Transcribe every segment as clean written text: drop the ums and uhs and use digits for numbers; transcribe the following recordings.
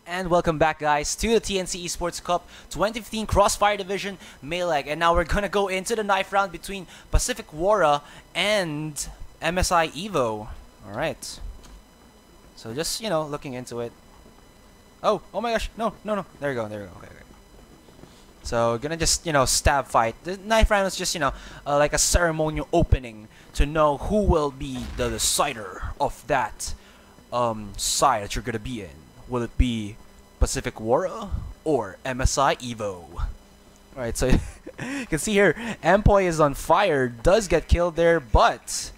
And welcome back, guys, to the TNC eSports Cup 2015 Crossfire Division Melee. And now we're gonna go into the knife round between Pacific.Wara and MSIevo. Alright. So just, looking into it. Oh my gosh, no. There you go. Okay. So we're gonna just, stab fight. The knife round is just, like a ceremonial opening to know who will be the decider of that side that you're gonna be in. Will it be Pacific.Wara or MSIevo? Alright, so you can see here, Empoy is on fire, does get killed there, but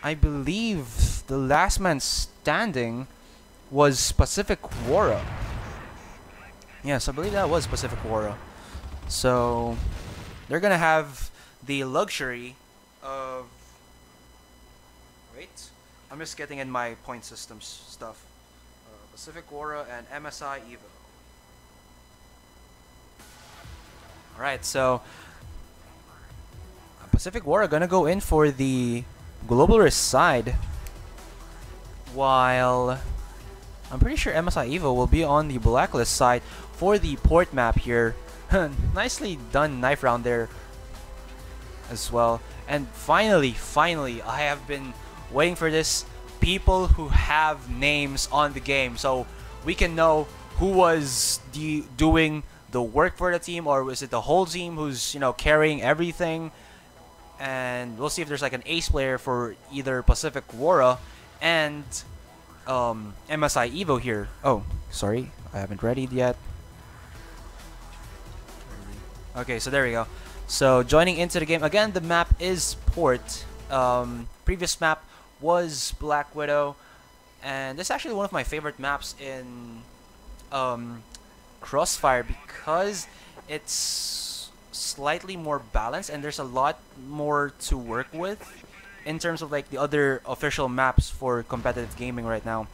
I believe the last man standing was Pacific.Wara. Yes, I believe that was Pacific.Wara. So they're gonna have the luxury of... Wait, I'm just getting in my point system stuff. Pacific.Wara and MSIevo. Alright, so Pacific.Wara gonna go in for the global risk side, while I'm pretty sure MSIevo will be on the blacklist side for the port map here. Nicely done knife round there as well. And finally, I have been waiting for this. People who have names on the game, so we can know who was doing the work for the team, or was it the whole team who's carrying everything. And we'll see if there's like an ace player for either Pacific.Wara and MSIevo here. Oh, sorry, I haven't readied yet. Okay, so there we go. So joining into the game again, the map is port. Previous map was Black Widow, and this is actually one of my favorite maps in Crossfire because it's slightly more balanced and there's a lot more to work with in terms of like the other official maps for competitive gaming right now.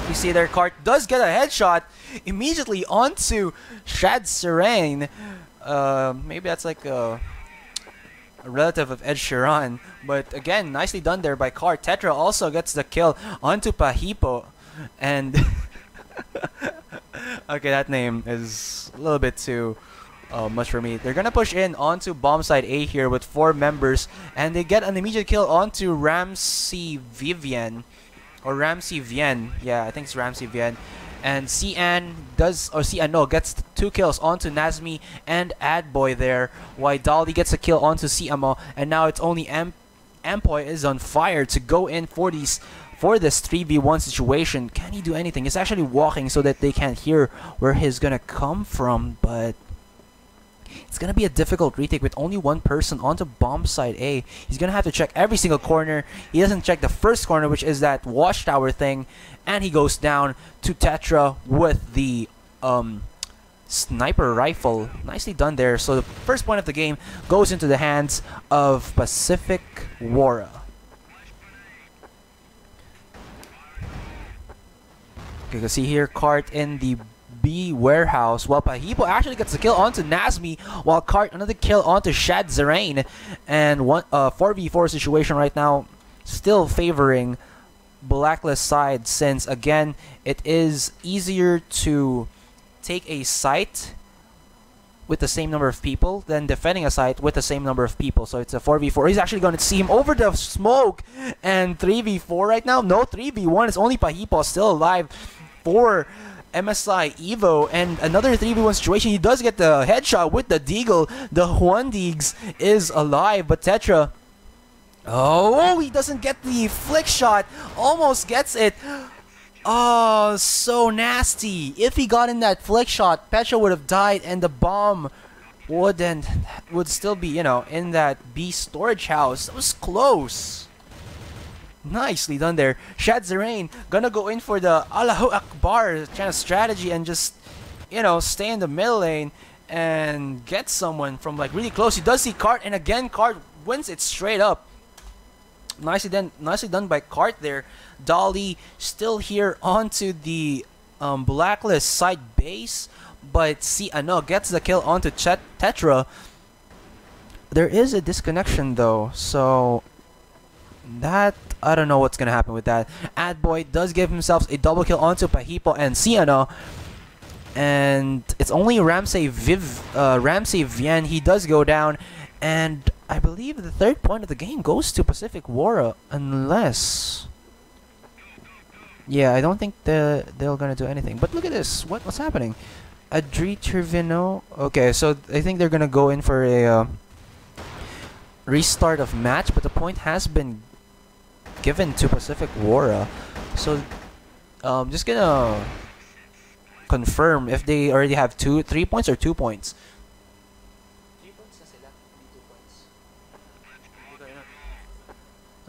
You see their cart does get a headshot immediately onto Shad Serene. Maybe that's like a relative of Ed Sheeran, but again, nicely done there by Cart. Tetra also gets the kill onto Pahipo, and okay, that name is a little bit too much for me. They're gonna push in onto bomb side A here with 4 members, and they get an immediate kill onto Ramsey Vivian, or Ramsey Vien. Yeah, I think it's Ramsey Vien. And Cian gets 2 kills onto Nazmi and Adboy there, while Dolly gets a kill onto Ciamo, and now it's only Empoy is on fire to go in for this 3v1 situation. Can he do anything? He's actually walking so that they can't hear where he's gonna come from, but it's gonna be a difficult retake with only 1 person onto bomb side A. He's gonna have to check every single corner. He doesn't check the first corner, which is that watchtower thing, and he goes down to Tetra with the sniper rifle. Nicely done there. So the first point of the game goes into the hands of Pacific.Wara. Okay, you can see here Cart in the B warehouse, while Pahipo actually gets a kill onto Nazmi, while Cart another kill onto Shad Zerain, and 4v4 situation right now, still favoring blacklist side, since again it is easier to take a site with the same number of people than defending a site with the same number of people. So it's a 4v4. He's actually going to see him over the smoke, and 3v4 right now. No 3v1. It's only Pahipo still alive for MSIevo, and another 3v1 situation. He does get the headshot with the Deagle. The Juan Deags is alive, but Tetra, oh, he doesn't get the flick shot. Almost gets it. Oh, so nasty. If he got in that flick shot, Petra would have died, and the bomb would still be, in that B storage house. That was close. Nicely done there. Shad Zerain gonna go in for the Allahu Akbar kind of strategy and just, stay in the middle lane and get someone from like really close. He does see Cart, and again Cart wins it straight up. Nicely done by Cart there. Dolly still here onto the blacklist side base, but Ciano gets the kill onto Tetra. There is a disconnection though, so that I don't know what's gonna happen with that. Adboy does give himself a double kill onto Pahipo and Ciano. and it's only Ramsey Vien. He does go down, and I believe the third point of the game goes to Pacific.Wara, unless... Yeah, I don't think they're gonna do anything. But look at this. What's happening? Adri Trevino. Okay, so I think they're gonna go in for a restart of match, but the point has been given to Pacific.Wara. So just gonna confirm if they already have 3 points or 2 points. 3 points na sila, 2 points.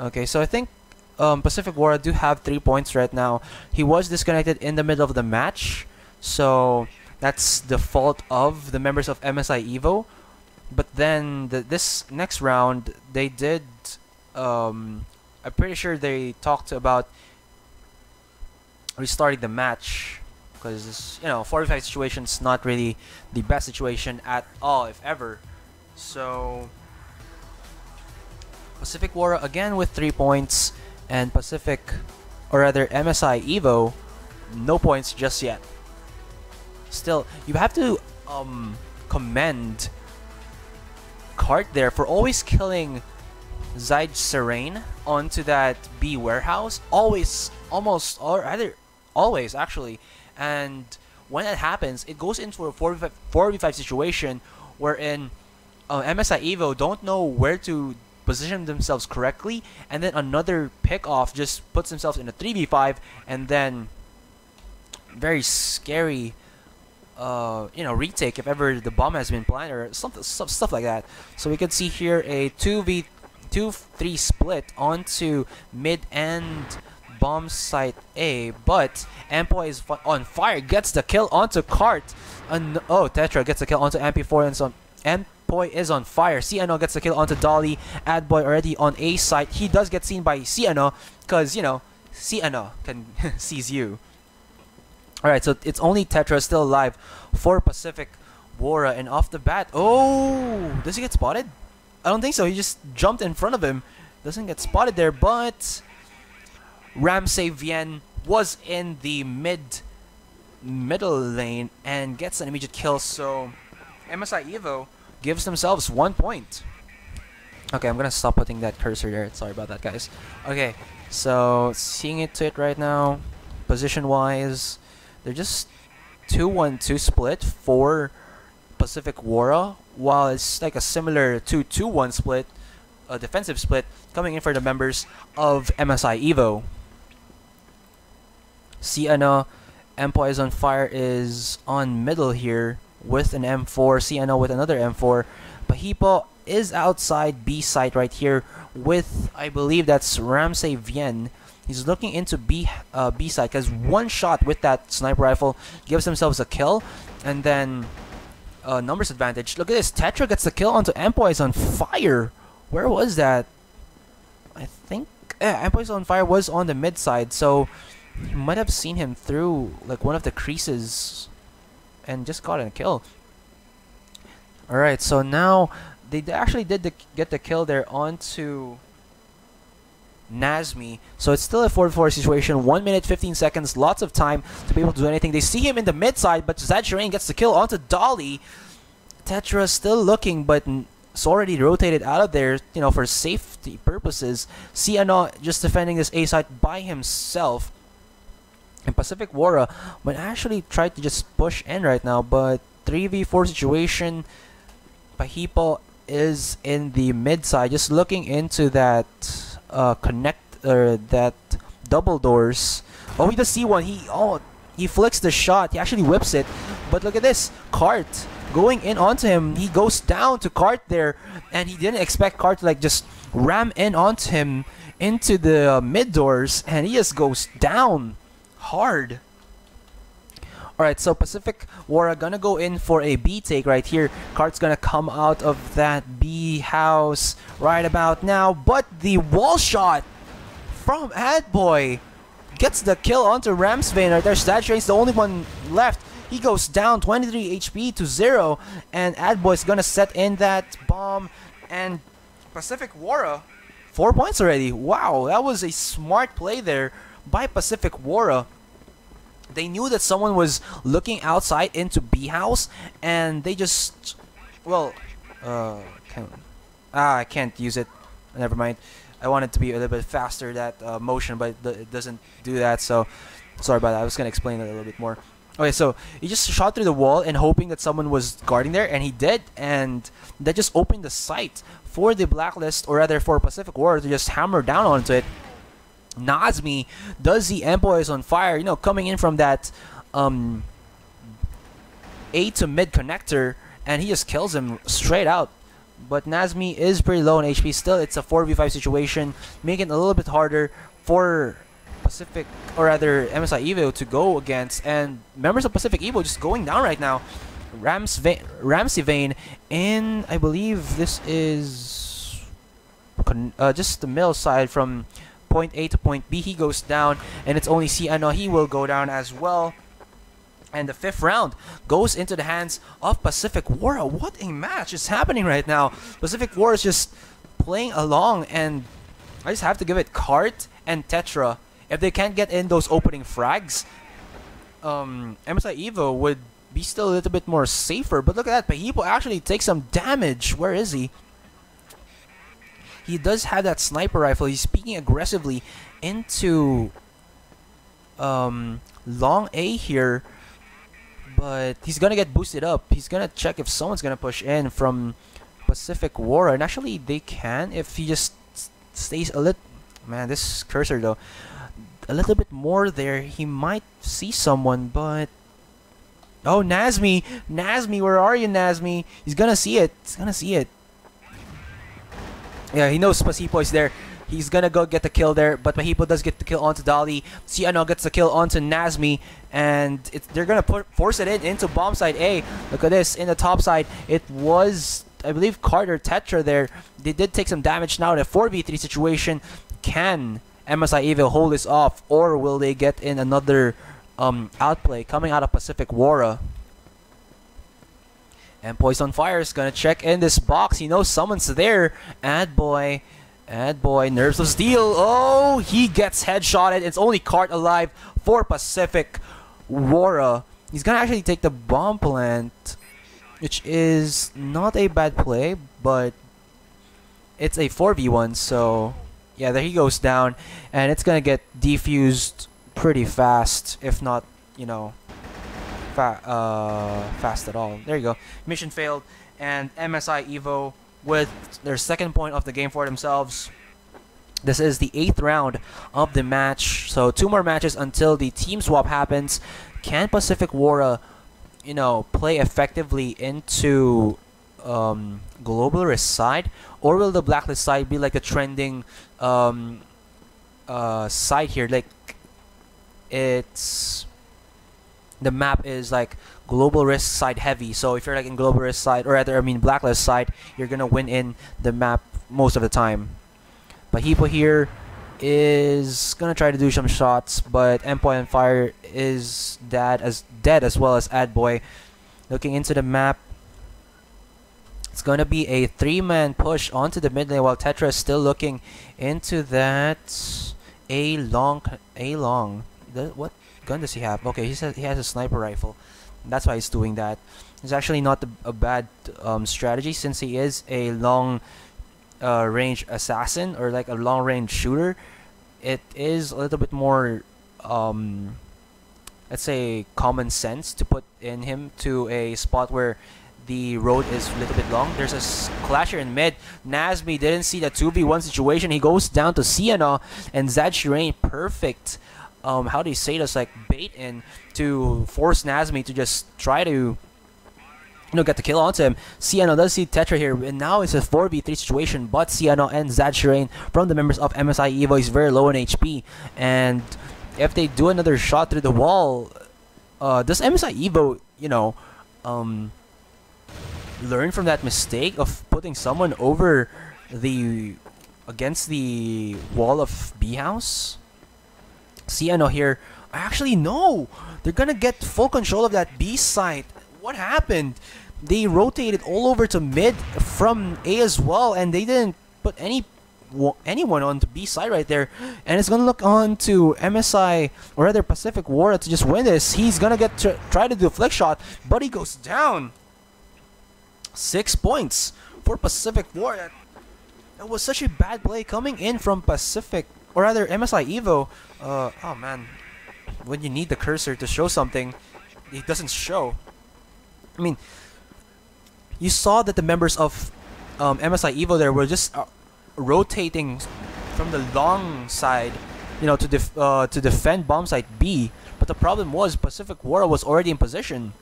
Okay, so I think Pacific.Wara do have 3 points right now. He was disconnected in the middle of the match, so that's the fault of the members of MSIevo. But then this next round, they did. I'm pretty sure they talked about restarting the match, because 45 situation is not really the best situation at all, if ever. So Pacific.Wara again with 3 points. And MSIevo, no points just yet. Still, you have to commend Cart there for always killing Zaid Serene onto that B warehouse. Always actually. And when that happens, it goes into a 4v5 situation wherein MSIevo don't know where to position themselves correctly, and then another pick off just puts themselves in a 3v5, and then very scary retake if ever the bomb has been planted or stuff like that. So we can see here a 2v3 split onto mid and bomb site A, but Empoy is on fire, gets the kill onto Cart, and Tetra gets the kill onto MP4, and so Boy is on fire. CNO gets the kill onto Dolly. Adboy already on A site. He does get seen by CNO because, CNO can sees you. Alright, so it's only Tetra still alive for Pacific.Wara, and off the bat, does he get spotted? I don't think so. He just jumped in front of him. Doesn't get spotted there, but Ramsey Vien was in the middle lane and gets an immediate kill, so MSIevo gives themselves 1 point. Okay, I'm gonna stop putting that cursor there. Sorry about that, guys. Okay, so seeing it to it right now, position-wise, they're just 2-1-2 split for Pacific.Wara, while it's like a similar 2-2-1 split, a defensive split, coming in for the members of MSIevo. Sienna, Empoy is on fire, is on middle here with an M4, CNO with another M4. Pahipo is outside B site right here with, I believe that's Ramsey Vien. He's looking into B site because one shot with that sniper rifle gives themselves a kill, and then numbers advantage. Look at this, Tetra gets the kill onto Empoy is on fire. Where was that? I think Empoy is on fire was on the mid side, so you might have seen him through like one of the creases and just got a kill. Alright, so now they actually did get the kill there onto Nazmi. So it's still a 4v4 situation. 1 minute 15 seconds, lots of time to be able to do anything. They see him in the mid side, but Zad Shireen gets the kill onto Dolly. Tetra still looking, but it's already rotated out of there, for safety purposes. Siano just defending this A site by himself. And Pacific.Wara might actually try to just push in right now, but 3v4 situation. Pahipo is in the mid side, just looking into that that double doors. Oh, he does see one. He flicks the shot. He actually whips it. But look at this, Cart going in onto him. He goes down to Cart there, and he didn't expect Cart to like just ram in onto him into the mid doors, and he just goes down hard. Alright, so Pacific.Wara gonna go in for a B take right here. Cart's gonna come out of that B house right about now, but the wall shot from Adboy gets the kill onto Ramsvein right there. Stadtrain's the only one left. He goes down 23 HP to 0, and Adboy's gonna set in that bomb, and Pacific.Wara 4 points already. Wow, that was a smart play there by Pacific.Wara. They knew that someone was looking outside into B house, and they just, well, I can't use it. Never mind. I want it to be a little bit faster, that motion, but it doesn't do that. So sorry about that. I was gonna explain it a little bit more. Okay, so he just shot through the wall and hoping that someone was guarding there, and he did, and that just opened the sight for the Blacklist, or rather for Pacific.Wara, to just hammer down onto it. Nazmi does the Employees on fire, you know, coming in from that A to mid connector, and he just kills him straight out. But Nazmi is pretty low on HP still. It's a 4v5 situation, making it a little bit harder for Pacific, or rather MSIevo, to go against. And members of Pacific Evo just going down right now. Ramsey Vane in, I believe this is just the middle side from point A to point B. He goes down, and it's only Ciano. He will go down as well. And the 5th round goes into the hands of Pacific.Wara. What a match is happening right now. Pacific.Wara is just playing along, and I just have to give it Cart and Tetra. If they can't get in those opening frags, MSIevo would be still a little bit more safer. But look at that, Pahipo actually takes some damage. Where is he? He does have that sniper rifle. He's peeking aggressively into long A here. But he's gonna get boosted up. He's gonna check if someone's gonna push in from Pacific.Wara, and actually they can if he just stays a little. Man, this cursor though, a little bit more there. He might see someone, but oh, Nazmi, where are you, Nazmi? He's gonna see it. He's gonna see it. Yeah, he knows Pacific is there. He's gonna go get the kill there, but Pahipo does get the kill onto Dali. Ciano gets the kill onto Nazmi, and they're gonna force it into bomb side A. Look at this, in the top side, it was, I believe, Carter Tetra there. They did take some damage now in a 4v3 situation. Can MSIevo hold this off, or will they get in another outplay coming out of Pacific.Wara? And Poison Fire is gonna check in this box. He knows someone's there. Adboy, Nerves of Steel. Oh, he gets headshotted. It's only Cart alive for Pacific.Wara. He's gonna actually take the bomb plant, which is not a bad play, but it's a 4v1. So yeah, there he goes down, and it's gonna get defused pretty fast, if not, you know, fast at all. There you go. Mission failed, and MSIevo with their 2nd point of the game for themselves. This is the 8th round of the match, so 2 more matches until the team swap happens. Can Pacific.Wara, you know, play effectively into Global Risk side, or will the Blacklist side be like a trending side here? Like, it's, the map is like Global Risk side heavy, so if you're like in Global Risk side, or rather I mean Blacklist side, you're gonna win in the map most of the time. Pahipo here is gonna try to do some shots, but Employ on Fire is dead as well as Adboy. Looking into the map, it's gonna be a 3-man push onto the mid lane, while Tetra is still looking into that A long. What gun does he have? Okay, he says he has a sniper rifle. That's why he's doing that. It's actually not a bad strategy, since he is a long range assassin, or like a long range shooter. It is a little bit more let's say common sense to put in him to a spot where the road is a little bit long. There's a clasher in mid. Nazmi didn't see the 2v1 situation. He goes down to Ciano, and Zad Shirain, perfect how do you say this, like bait in to force Nazmi to just try to, you know, get the kill onto him. Ciano does see Tetra here, and now it's a 4v3 situation, but Ciano and Zad Shirain from the members of MSIevo is very low in HP, and if they do another shot through the wall, does MSIevo, you know, learn from that mistake of putting someone over against the wall of B house? Ciano here, actually no, they're gonna get full control of that B site. What happened? They rotated all over to mid from A as well, and they didn't put any anyone on the B side right there, and it's gonna look on to MSI, or rather Pacific.Wara, to just win this. He's gonna try to do a flick shot, but he goes down. 6 points for Pacific.Wara. That was such a bad play coming in from Pacific, or rather MSIevo. Oh man, when you need the cursor to show something, it doesn't show. I mean, you saw that the members of MSIevo there were just rotating from the long side, you know, to defend bomb site B. But the problem was Pacific.Wara was already in position.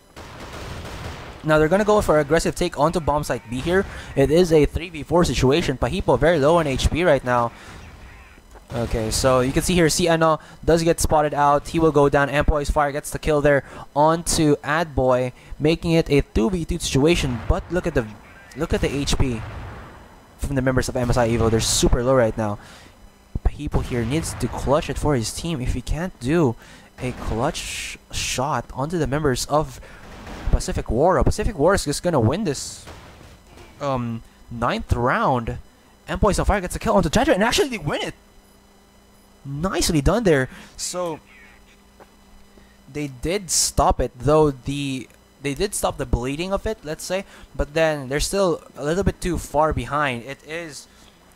Now they're gonna go for aggressive take onto bomb site B here. It is a 3v4 situation. Pahipo very low on HP right now. Okay, so you can see here, Ciano does get spotted out. He will go down. Ampoi's fire gets the kill there onto Adboy, making it a 2v2 situation. But look at the HP from the members of MSIevo. They're super low right now. Pahipo here needs to clutch it for his team. If he can't do a clutch shot onto the members of Pacific.Wara, Pacific.Wara is just gonna win this 9th round. Ampoi's on fire gets a kill onto Tetra, and actually they win it. Nicely done there. So they did stop it, though they did stop the bleeding of it, let's say, but then they're still a little bit too far behind. It is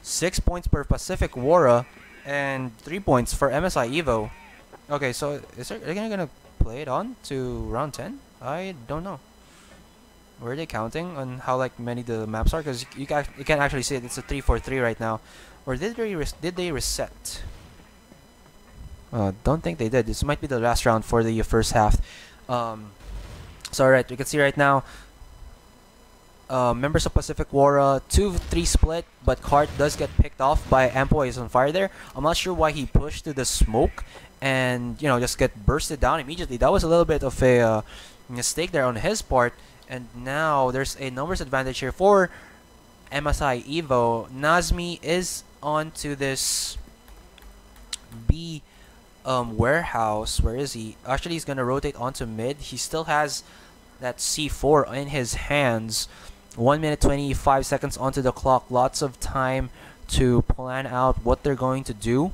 6 points per Pacific.Wara and 3 points for MSIevo. Okay, so are they gonna play it on to round 10? I don't know. Were they counting on how like many the maps are? Because you can actually see it. It's a 3-4-3 right now. Or did they reset? Don't think they did. This might be the last round for the first half. So alright, you can see right now, members of Pacific.Wara 2-3 split, but Cart does get picked off by Ampoy is on fire there. I'm not sure why he pushed to the smoke and, you know, just get bursted down immediately. That was a little bit of a mistake there on his part. And now there's a numbers advantage here for MSIevo. Nazmi is onto this B warehouse. Where is he? Actually, he's gonna rotate onto mid. He still has that C4 in his hands. 1 minute 25 seconds onto the clock. Lots of time to plan out what they're going to do.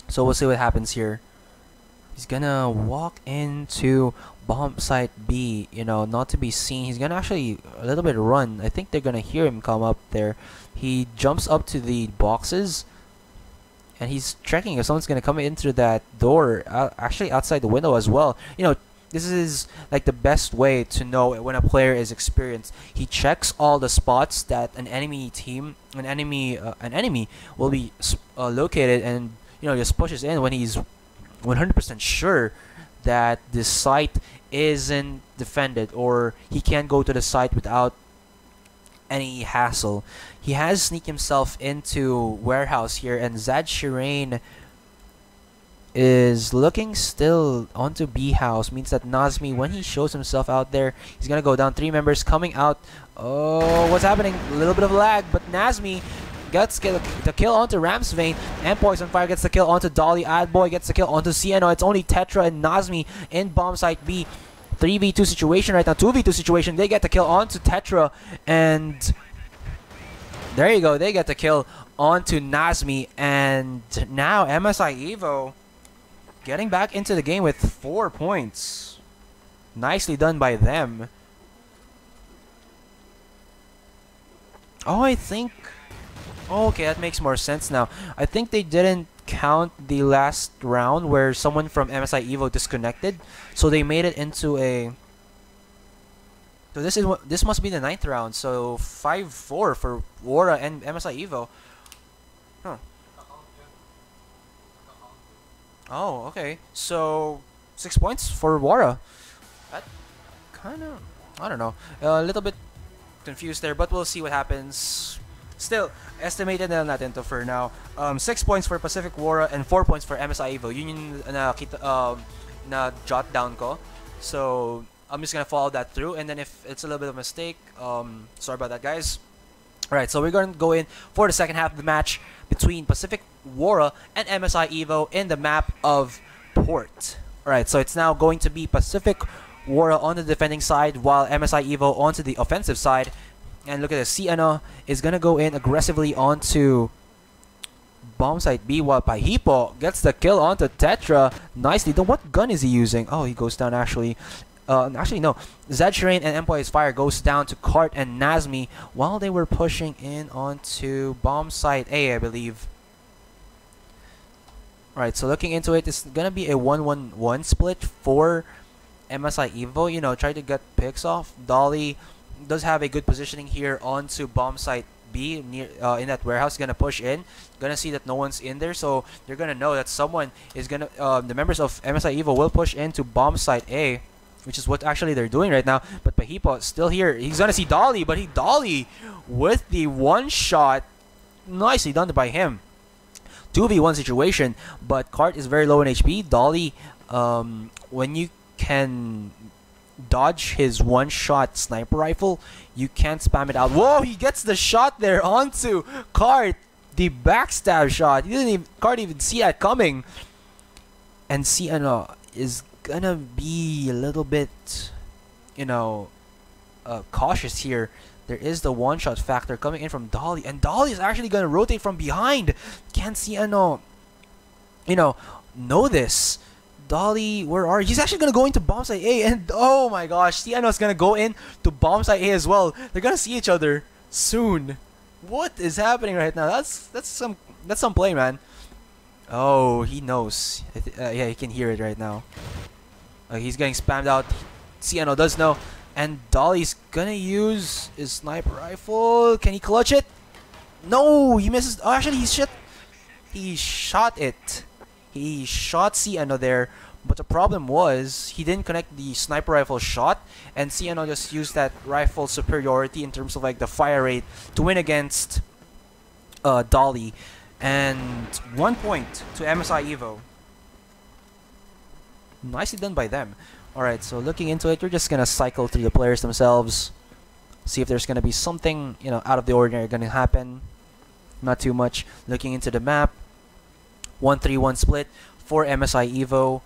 So we'll see what happens here. He's gonna walk into bomb site B, you know, not to be seen. He's gonna actually a little bit run. I think they're gonna hear him come up there. He jumps up to the boxes, and he's checking if someone's gonna come in through that door. Actually, outside the window as well. You know, this is like the best way to know when a player is experienced. He checks all the spots that an enemy will be located, and you know, just pushes in when he's 100% sure that the site isn't defended, or he can't go to the site without any hassle. He has sneaked himself into warehouse here, and Zad Shireen is looking still onto B house. Means that Nazmi, when he shows himself out there, he's gonna go down. 3 members coming out. Oh, what's happening? A little bit of lag, but Nazmi gets the kill onto Ramsvane. Ampoi's on fire gets the kill onto Dolly. Adboy gets the kill onto Ciano. It's only Tetra and Nazmi in bomb site B. 3v2 situation right now. 2v2 situation. They get the kill onto Tetra, and there you go. They get the kill onto Nazmi, and now MSIevo getting back into the game with 4 points. Nicely done by them. Oh, I think... Oh, okay, that makes more sense now. I think they didn't count the last round where someone from MSIevo disconnected, so they made it into a... So this must be the 9th round. So 5-4 for Wara and MSIevo. Huh. Oh, okay. So 6 points for Wara. That kind of, I don't know, a little bit confused there, but we'll see what happens. Still, estimated na natin to for now. 6 points for Pacific.Wara and 4 points for MSIevo. Yun yung na jot down ko. So I'm just gonna follow that through, and then if it's a little bit of a mistake, sorry about that, guys. Alright, so we're gonna go in for the second half of the match between Pacific.Wara and MSIevo in the map of Port. Alright, so it's now going to be Pacific.Wara on the defending side, while MSIevo onto the offensive side. And look at this. Siano is gonna go in aggressively onto bomb site B, while Pahipo gets the kill onto Tetra. Nicely done. What gun is he using? Oh, he goes down actually. Actually, no. Zedshirain and Employee's Fire goes down to Kart and Nazmi while they were pushing in onto bomb site A, I believe. Alright, so looking into it, it's gonna be a 1-1-1 split for MSIevo. You know, try to get picks off. Dolly does have a good positioning here onto bomb site B near in that warehouse. Gonna push in, gonna see that no one's in there, so you're gonna know that someone is gonna the members of MSIevo will push into bomb site A, which is what actually they're doing right now. But Pahipo still here. He's gonna see Dolly, but Dolly with the one shot. Nicely done by him. 2v1 situation, but Kart is very low in HP. Dolly, when you can dodge his one-shot sniper rifle, you can't spam it out. Whoa, he gets the shot there onto Kart. The backstab shot. Kart even see that coming. And Siano is gonna be a little bit, you know, cautious here. There is the one-shot factor coming in from Dolly, and Dolly is actually gonna rotate from behind. Can't Siano, you know this. Dolly, where are you? He's actually gonna go into bomb site A, and oh my gosh, Siano is gonna go in to bomb site A as well. They're gonna see each other soon. What is happening right now? That's some play, man. Oh, he knows. Yeah, he can hear it right now. He's getting spammed out. Siano does know, and Dolly's gonna use his sniper rifle. Can he clutch it? No, he misses. Oh, actually, he shot it. He shot Siano there, but the problem was he didn't connect the sniper rifle shot, and Siano just used that rifle superiority in terms of like the fire rate to win against Dolly. And 1 point to MSIevo. Nicely done by them. Alright, so looking into it, we're just gonna cycle through the players themselves, see if there's gonna be something, you know, out of the ordinary gonna happen. Not too much. Looking into the map, 1-3-1 split for MSIevo.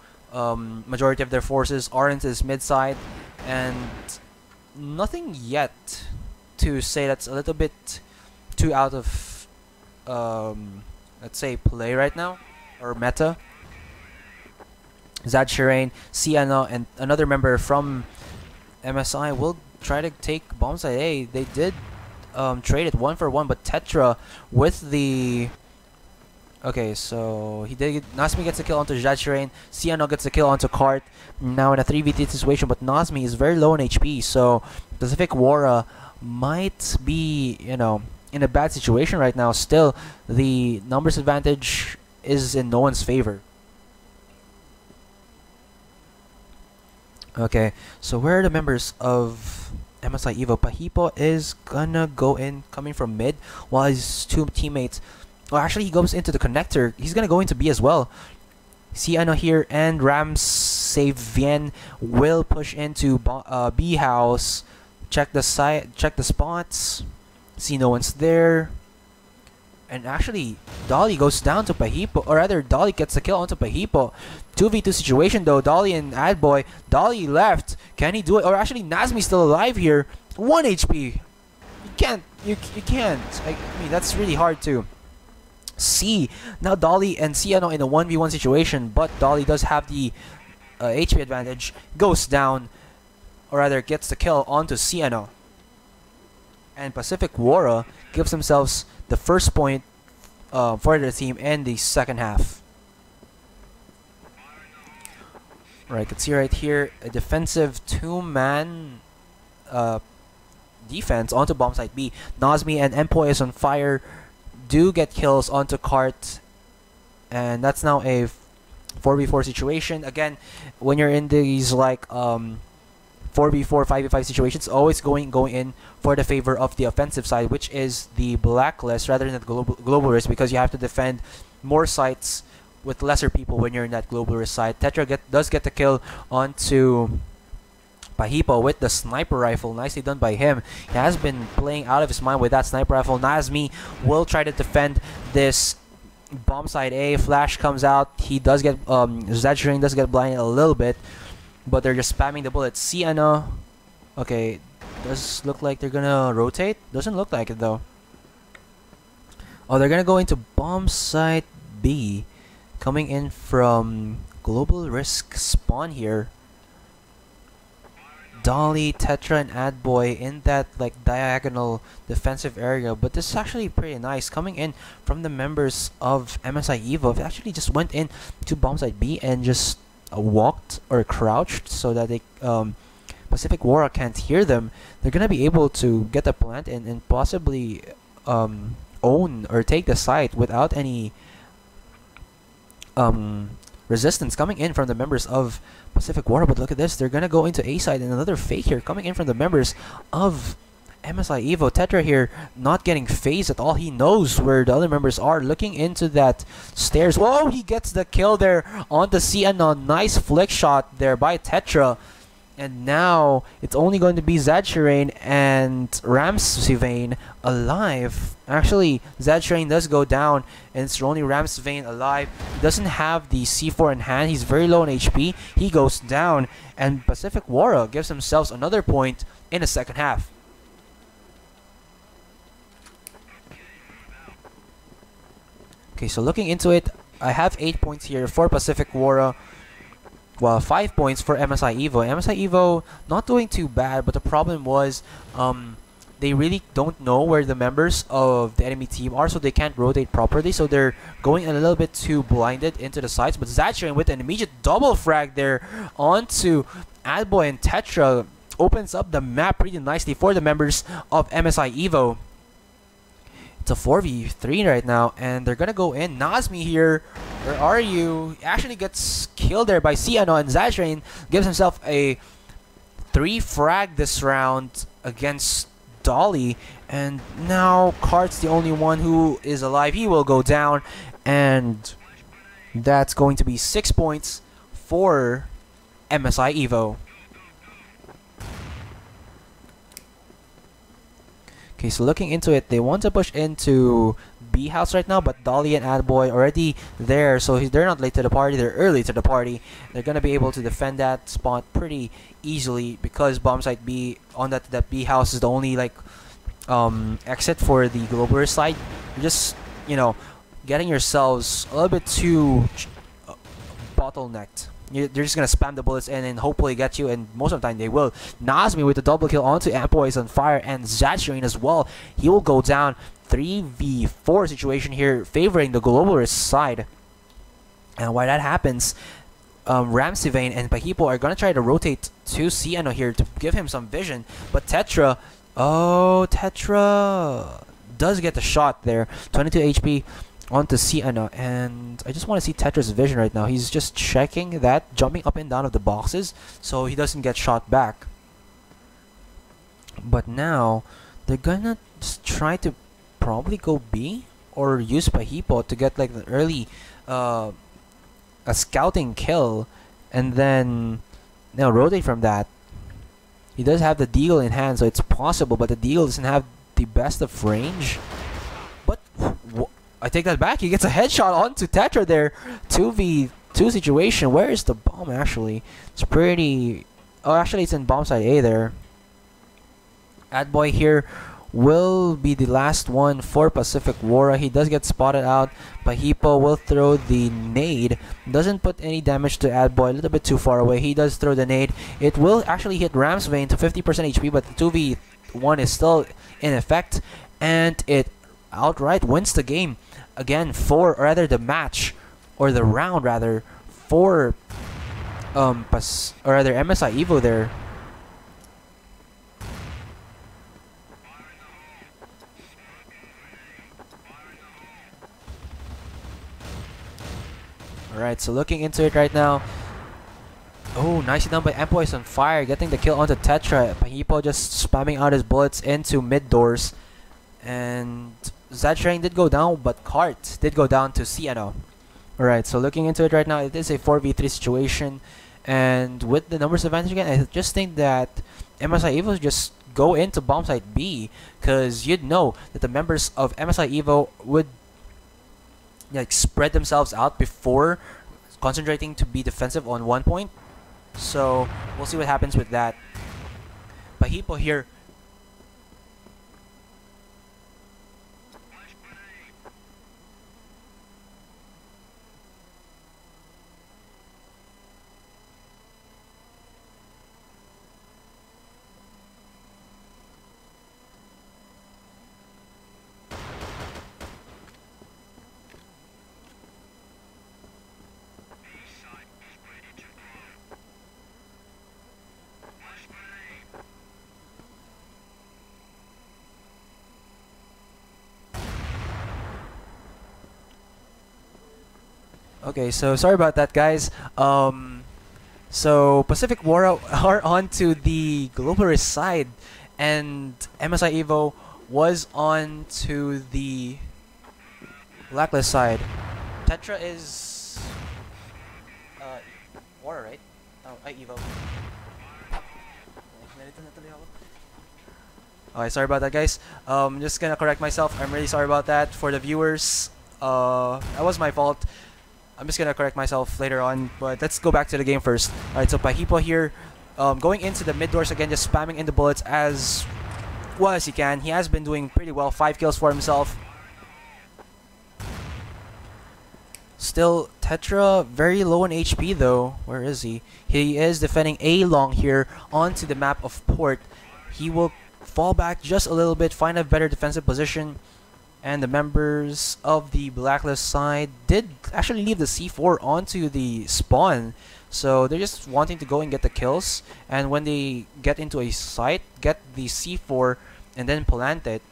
Majority of their forces are into this mid side, and nothing yet to say that's a little bit too out of let's say play right now, or meta. Zedshirain, Siano, and another member from MSI will try to take bomb site A. They did trade it 1-for-1, but Tetra with the... Okay, so he did. Nazmi gets a kill onto Zedshirain. Siano gets a kill onto Kart. Now in a 3v3 situation, but Nazmi is very low in HP, so Pacific.Wara might be, you know, in a bad situation right now. Still, the numbers advantage is in no one's favor. Okay, so where are the members of MSIevo? Pahipo is gonna go in, coming from mid, while his two teammates... Well, actually, he goes into the connector. He's gonna go into B as well. Siano here and Ramsavian will push into B house. Check the site, check the spots. See no one's there. And actually, Dolly goes down to Pahipo, or rather, Dolly gets a kill onto Pahipo. 2v2 situation though. Dolly and Adboy. Dolly left. Can he do it? Or actually, Nazmi's still alive here. 1 HP. You can't. You can't. I mean, that's really hard to see. Now Dolly and Siano in a 1v1 situation, but Dolly does have the HP advantage. Goes down, or rather gets the kill onto Siano. And Pacific.Wara gives themselves the first point for their team in the second half. Right, you can see right here a defensive two-man defense onto bomb site B. Nazmi and Empoy is on fire. Do get kills onto Kart, and that's now a 4v4 situation. Again, when you're in these like 4v4, 5v5 situations, always going in for the favor of the offensive side, which is the blacklist rather than the global risk, because you have to defend more sites with lesser people when you're in that global risk side. Tetra does get the kill onto Pahipo with the sniper rifle. Nicely done by him. He has been playing out of his mind with that sniper rifle. Nazmi will try to defend this bomb site A. Flash comes out. He does get Zedshirain does get blinded a little bit, but they're just spamming the bullets. Siano, okay, Does look like they're gonna rotate. Doesn't look like it though. Oh, they're gonna go into bomb site B, coming in from Global Risk spawn here. Dolly, Tetra, and Adboy in that like diagonal defensive area, but this is actually pretty nice coming in from the members of MSIevo. They actually just went in to bomb site B and just walked or crouched so that they Pacific.Wara can't hear them. They're gonna be able to get the plant and possibly own or take the site without any resistance coming in from the members of Pacific.Wara. But look at this, they're gonna go into A side, and another fake here coming in from the members of MSIevo. Tetra here not getting phased at all. He knows where the other members are, looking into that stairs. Whoa, he gets the kill there on the Cianon. Nice flick shot there by Tetra. And now it's only going to be Zadshirain and Ramsvane alive. Actually, Zadshirain does go down, and it's only Ramsvane alive. He doesn't have the C4 in hand. He's very low on HP. He goes down, and Pacific.Wara gives themselves another point in the second half. Okay, so looking into it, I have 8 points here for Pacific.Wara. Well, 5 points for MSIevo. MSIevo not doing too bad, but the problem was they really don't know where the members of the enemy team are, so they can't rotate properly. So they're going a little bit too blinded into the sides. But Zadshirain with an immediate double frag there onto Adboy and Tetra opens up the map pretty nicely for the members of MSIevo. It's a 4v3 right now, and they're gonna go in. Nazmi here, where are you? He actually gets killed there by Ciano, and Zadshirain gives himself a 3 frag this round against Dolly, and now Kart's the only one who is alive. He will go down, and that's going to be 6 points for MSIevo. Okay, so looking into it, they want to push into B house right now, but Dolly and Adboy already there, so they're not late to the party, they're early to the party. They're gonna be able to defend that spot pretty easily because bomb site B on that B house is the only like exit for the global side. You're just, you know, getting yourselves a little bit too bottlenecked. They're just gonna spam the bullets in and hopefully get you, and most of the time they will. Nazmi with the double kill onto Adboy is on fire, and Zadshirain as well. He will go down. 3v4 situation here favoring the globalist side. And while that happens, Ramsivane and Pahipo are gonna try to rotate to Ciano here to give him some vision, but Tetra, oh, Tetra does get the shot there. 22 HP onto Ciano, and I just want to see Tetra's vision right now. He's just checking that, jumping up and down of the boxes so he doesn't get shot back. But now they're gonna just try to probably go B or use Pahipo to get like an early a scouting kill, and then rotate from that. He does have the Deagle in hand, so it's possible, but the Deagle doesn't have the best of range. But I take that back. He gets a headshot onto Tetra there. 2v2 situation. Where is the bomb actually? It's pretty... Oh, actually it's in bomb side A there. Adboy here will be the last one for Pacific.Wara. He does get spotted out. Pahipo will throw the nade. Doesn't put any damage to Adboy. A little bit too far away. He does throw the nade. It will actually hit Ramsvane to 50% HP, but the 2v1 is still in effect, and it outright wins the game again, for, or rather the match, or the round rather, for MSIevo there. Alright, so looking into it right now. Oh, nicely done by Empo is on fire, getting the kill onto Tetra. Pahipo just spamming out his bullets into mid doors. And Zadshirain did go down, but Kart did go down to Ciano. Alright, so looking into it right now, it is a 4v3 situation. And with the numbers advantage again, I just think that MSIevo just go into bomb site B, because you'd know that the members of MSIevo would like spread themselves out before concentrating to be defensive on one point. So we'll see what happens with that. Pahipo here Okay, so sorry about that, guys. So Pacific.Wara are on to the Globalist side, and MSIevo was on to the Blacklist side. Tetra is Wara, right? Oh, Evo. Okay, sorry about that, guys. Just gonna correct myself. I'm really sorry about that for the viewers. That was my fault. I'm just gonna correct myself later on, but let's go back to the game first. Alright, so Pahipo here, going into the mid doors again, just spamming in the bullets as well as he can. He has been doing pretty well, 5 kills for himself. Still, Tetra very low in HP though. Where is he? He is defending A long here onto the map of Port. He will fall back just a little bit, find a better defensive position. And the members of the Blacklist side did actually leave the C4 onto the spawn. So they're just wanting to go and get the kills. And when they get into a site, get the C4 and then plant it.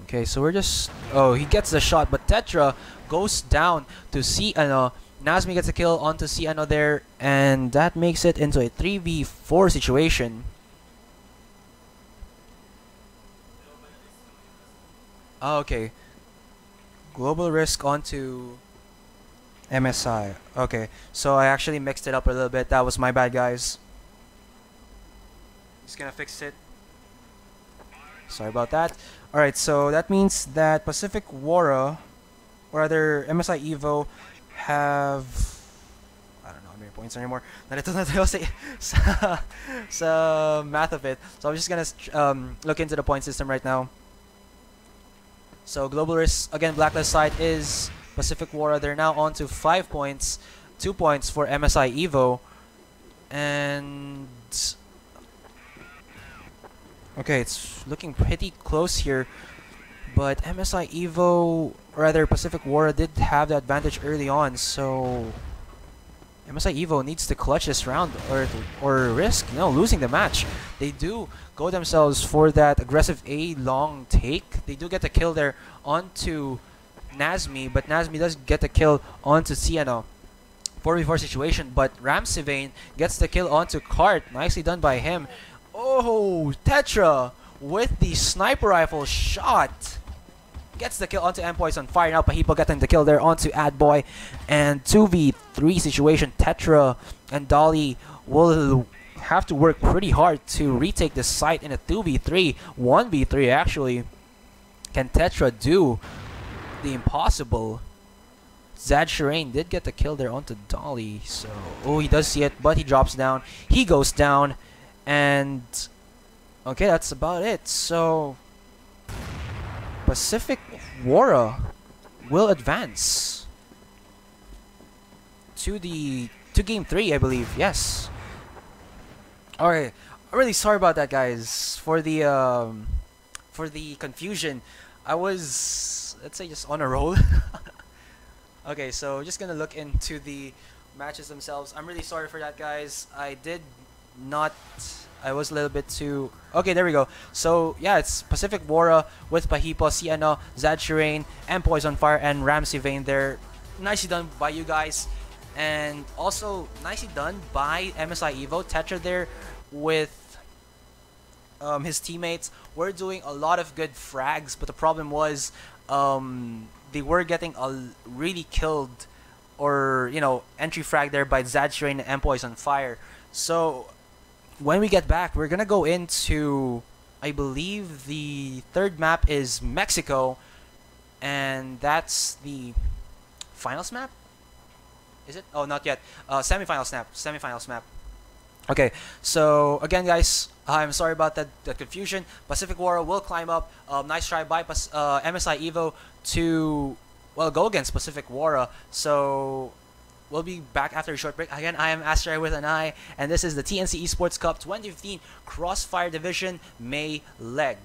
Okay, so we're just... Oh, he gets the shot, but Tetra goes down to C. Nazmi gets a kill onto C there. And that makes it into a 3v4 situation. Okay. Global Risk onto MSI. Okay, so I actually mixed it up a little bit. That was my bad, guys. Just gonna fix it. Sorry about that. Alright, so that means that Pacific.Wara, or rather MSIevo, have... I don't know how many points anymore. Narito na tayo sa math of it. So I'm just gonna look into the point system right now. So Global Risk, again, Blacklist side is Pacific.Wara. They're now on to 5 points. 2 points for MSIevo. And... Okay, it's looking pretty close here. But MSIevo, or rather Pacific.Wara, did have the advantage early on. So MSIevo needs to clutch this round or risk losing the match. They do go themselves for that aggressive A long take. They do get the kill there onto Nazmi, but Nazmi does get the kill onto Ciano. 4v4 situation, but Ramsivane gets the kill onto Cart. Nicely done by him. Oh, Tetra with the sniper rifle shot. Gets the kill onto M-Poison Fire. Now Pahipo getting the kill there onto Adboy. And 2v3 situation. Tetra and Dolly will have to work pretty hard to retake the site in a 2v3. 1v3 actually. Can Tetra do the impossible? Zad Shireen did get the kill there onto Dolly. So, oh, he does see it, but he drops down. He goes down. And, okay, that's about it. So, Pacific.Wara will advance to game 3, I believe. Yes. Alright, I'm really sorry about that, guys, for the confusion. I was, let's say, just on a roll. Okay, so just gonna look into the matches themselves. I'm really sorry for that, guys. I was a little bit too... Okay, there we go. So, yeah, it's Pacific.Wara with Pahipo, Ciano, Zad Shireen, M-Poison Fire, and Ramsivane there. Nicely done by you guys. And also, nicely done by MSIevo. Tetra there with his teammates. We're doing a lot of good frags, but the problem was they were getting really killed or, entry frag there by Zad Shireen and M-Poison Fire. So... when we get back, we're gonna go into, I believe the third map is Mexico, and that's the finals map? Is it? Oh, not yet. Semifinals map. Okay, so again, guys, I'm sorry about that confusion. Pacific.Wara will climb up. Nice try by MSIevo to, well, go against Pacific.Wara. So... we'll be back after a short break. Again, I am Astray with an I, and this is the TNC eSports Cup 2015 Crossfire Division May leg.